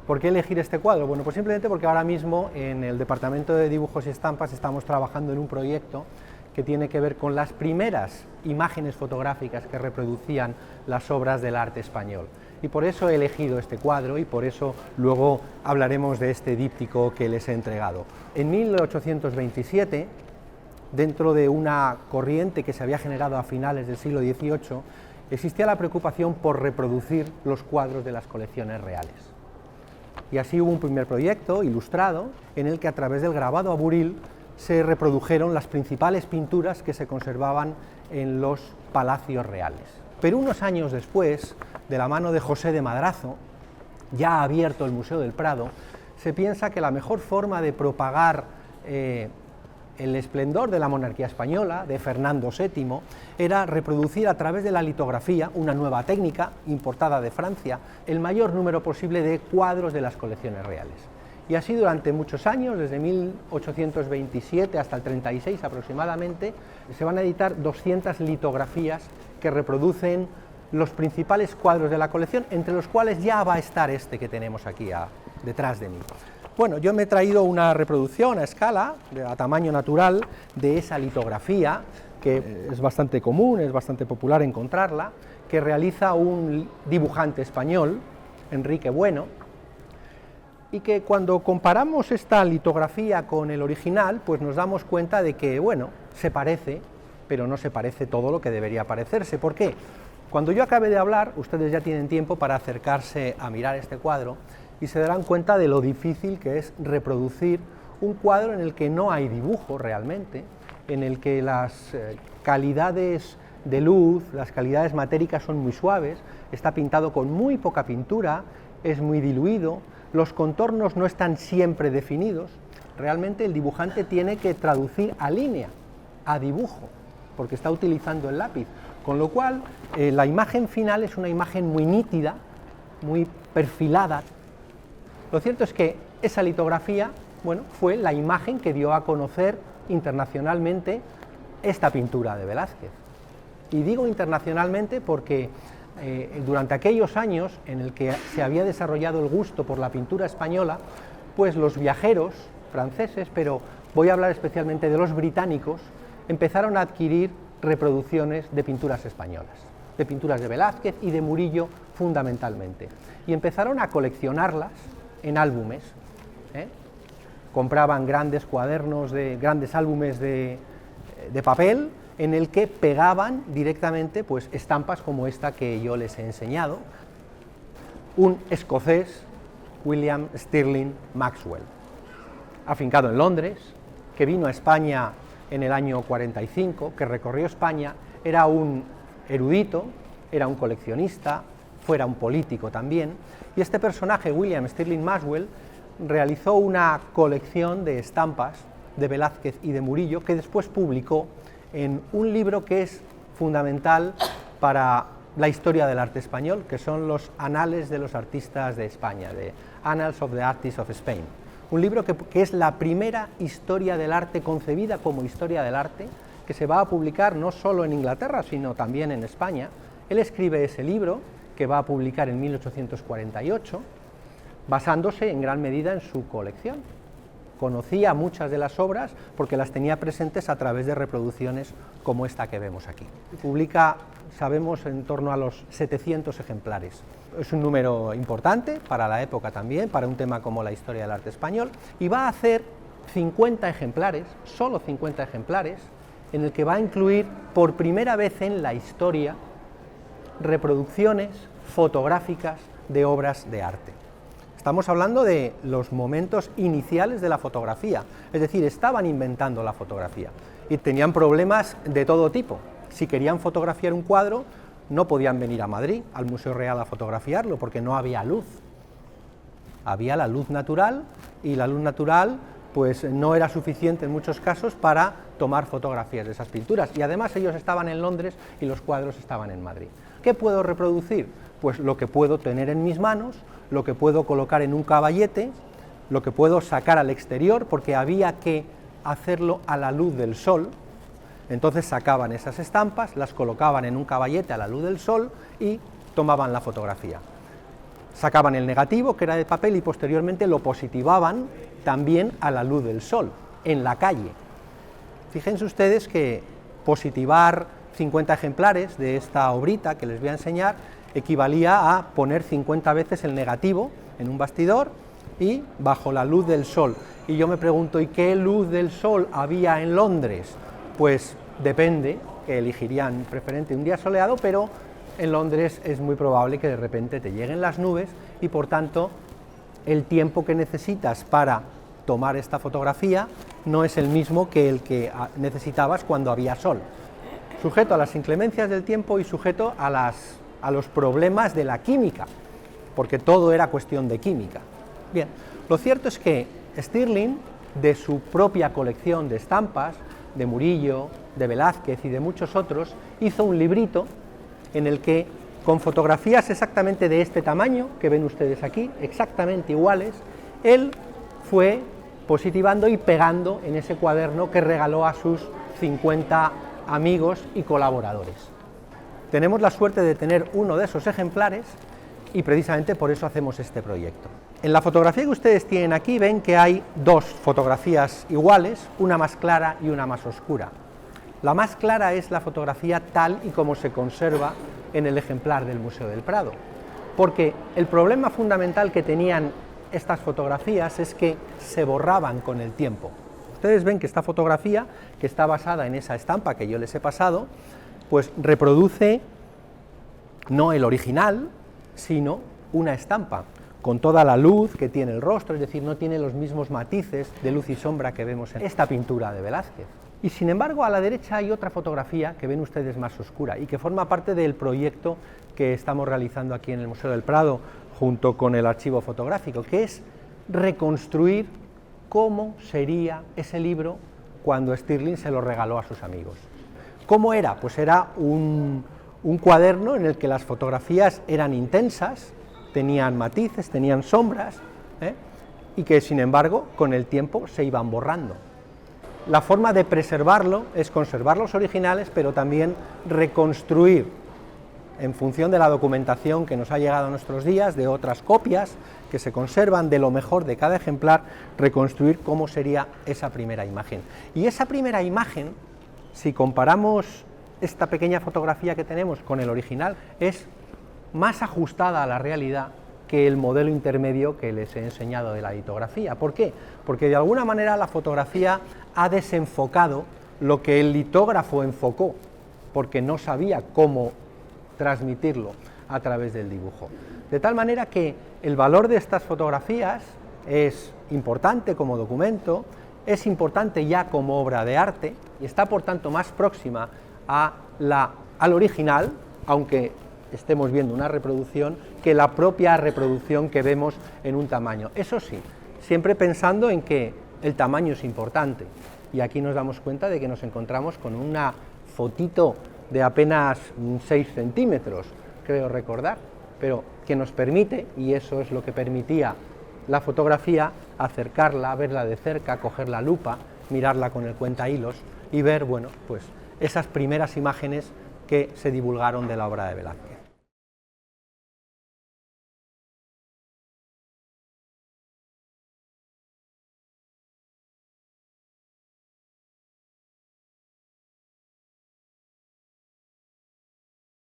¿Por qué elegir este cuadro? Bueno, pues simplemente porque ahora mismo en el Departamento de Dibujos y Estampas estamos trabajando en un proyecto que tiene que ver con las primeras imágenes fotográficas que reproducían las obras del arte español. Y por eso he elegido este cuadro y por eso luego hablaremos de este díptico que les he entregado. En 1827, dentro de una corriente que se había generado a finales del siglo XVIII, existía la preocupación por reproducir los cuadros de las colecciones reales. Y así hubo un primer proyecto ilustrado en el que a través del grabado a buril se reprodujeron las principales pinturas que se conservaban en los palacios reales. Pero unos años después, de la mano de José de Madrazo, ya abierto el Museo del Prado, se piensa que la mejor forma de propagar el esplendor de la monarquía española, de Fernando VII, era reproducir a través de la litografía, una nueva técnica importada de Francia, el mayor número posible de cuadros de las colecciones reales. Y así durante muchos años, desde 1827 hasta el 36 aproximadamente, se van a editar 200 litografías que reproducen los principales cuadros de la colección, entre los cuales ya va a estar este que tenemos aquí detrás de mí. Bueno, yo me he traído una reproducción a escala, a tamaño natural, de esa litografía, que es bastante común, es bastante popular encontrarla, que realiza un dibujante español, Enrique Bueno, y que cuando comparamos esta litografía con el original, pues nos damos cuenta de que, bueno, se parece, pero no se parece todo lo que debería parecerse. ¿Por qué? Cuando yo acabe de hablar, ustedes ya tienen tiempo para acercarse a mirar este cuadro, y se darán cuenta de lo difícil que es reproducir un cuadro en el que no hay dibujo realmente, en el que las calidades de luz, las calidades matéricas son muy suaves, está pintado con muy poca pintura, es muy diluido, los contornos no están siempre definidos. Realmente el dibujante tiene que traducir a línea, a dibujo, porque está utilizando el lápiz, con lo cual la imagen final es una imagen muy nítida, muy perfilada. Lo cierto es que esa litografía, bueno, fue la imagen que dio a conocer internacionalmente esta pintura de Velázquez. Y digo internacionalmente porque durante aquellos años en el que se había desarrollado el gusto por la pintura española, pues los viajeros franceses, pero voy a hablar especialmente de los británicos, empezaron a adquirir reproducciones de pinturas españolas, de pinturas de Velázquez y de Murillo fundamentalmente, y empezaron a coleccionarlas en álbumes, compraban grandes cuadernos, grandes álbumes de papel, en el que pegaban directamente pues, estampas como esta que yo les he enseñado, un escocés, William Stirling Maxwell, afincado en Londres, que vino a España en el año 45, que recorrió España, era un erudito, era un coleccionista, fuera un político también, y este personaje, William Stirling Maxwell, realizó una colección de estampas de Velázquez y de Murillo, que después publicó en un libro que es fundamental para la historia del arte español, que son los Anales de los Artistas de España, de Annals of the Artists of Spain, un libro que es la primera historia del arte concebida como historia del arte, que se va a publicar no solo en Inglaterra, sino también en España. Él escribe ese libro, que va a publicar en 1848, basándose en gran medida en su colección. Conocía muchas de las obras porque las tenía presentes a través de reproducciones como esta que vemos aquí. Publica, sabemos, en torno a los 700 ejemplares. Es un número importante para la época también, para un tema como la historia del arte español, y va a hacer 50 ejemplares, solo 50 ejemplares, en el que va a incluir por primera vez en la historia reproducciones fotográficas de obras de arte. Estamos hablando de los momentos iniciales de la fotografía, es decir, estaban inventando la fotografía y tenían problemas de todo tipo. Si querían fotografiar un cuadro, no podían venir a Madrid, al Museo Real, a fotografiarlo, porque no había luz. Había la luz natural, y la luz natural pues no era suficiente en muchos casos para tomar fotografías de esas pinturas, y además ellos estaban en Londres y los cuadros estaban en Madrid. ¿Qué puedo reproducir? Pues lo que puedo tener en mis manos, lo que puedo colocar en un caballete, lo que puedo sacar al exterior, porque había que hacerlo a la luz del sol. Entonces sacaban esas estampas, las colocaban en un caballete a la luz del sol y tomaban la fotografía. sacaban el negativo, que era de papel, y posteriormente lo positivaban también a la luz del sol, en la calle. Fíjense ustedes que positivar 50 ejemplares de esta obrita que les voy a enseñar equivalía a poner 50 veces el negativo en un bastidor y bajo la luz del sol. Y yo me pregunto, ¿y qué luz del sol había en Londres? Pues depende, que elegirían preferente un día soleado, pero en Londres es muy probable que de repente te lleguen las nubes y por tanto el tiempo que necesitas para tomar esta fotografía no es el mismo que el que necesitabas cuando había sol. Sujeto a las inclemencias del tiempo y sujeto a los problemas de la química, porque todo era cuestión de química. Bien, lo cierto es que Stirling, de su propia colección de estampas, de Murillo, de Velázquez y de muchos otros, hizo un librito en el que, con fotografías exactamente de este tamaño, que ven ustedes aquí, exactamente iguales, él fue positivando y pegando en ese cuaderno que regaló a sus 50 amigos y colaboradores. Tenemos la suerte de tener uno de esos ejemplares y precisamente por eso hacemos este proyecto. En la fotografía que ustedes tienen aquí ven que hay dos fotografías iguales, una más clara y una más oscura. La más clara es la fotografía tal y como se conserva en el ejemplar del Museo del Prado, porque el problema fundamental que tenían estas fotografías es que se borraban con el tiempo. Ustedes ven que esta fotografía, que está basada en esa estampa que yo les he pasado, pues reproduce no el original, sino una estampa, con toda la luz que tiene el rostro, es decir, no tiene los mismos matices de luz y sombra que vemos en esta pintura de Velázquez. Y sin embargo, a la derecha hay otra fotografía que ven ustedes más oscura y que forma parte del proyecto que estamos realizando aquí en el Museo del Prado, junto con el archivo fotográfico, que es reconstruir cómo sería ese libro cuando Stirling se lo regaló a sus amigos. ¿Cómo era? Pues era un cuaderno en el que las fotografías eran intensas, tenían matices, tenían sombras, y que sin embargo con el tiempo se iban borrando. La forma de preservarlo es conservar los originales, pero también reconstruir, en función de la documentación que nos ha llegado a nuestros días, de otras copias que se conservan, de lo mejor de cada ejemplar, reconstruir cómo sería esa primera imagen. Y esa primera imagen, si comparamos esta pequeña fotografía que tenemos con el original, es más ajustada a la realidad que el modelo intermedio que les he enseñado de la litografía. ¿Por qué? Porque de alguna manera la fotografía ha desenfocado lo que el litógrafo enfocó, porque no sabía cómo transmitirlo a través del dibujo. De tal manera que el valor de estas fotografías es importante como documento, es importante ya como obra de arte y está por tanto más próxima al original, aunque estemos viendo una reproducción, que la propia reproducción que vemos en un tamaño. Eso sí, siempre pensando en que el tamaño es importante, y aquí nos damos cuenta de que nos encontramos con una fotito de apenas 6 centímetros, creo recordar, pero que nos permite, y eso es lo que permitía la fotografía, acercarla, verla de cerca, coger la lupa, mirarla con el cuentahilos y ver, bueno, pues esas primeras imágenes que se divulgaron de la obra de Velázquez.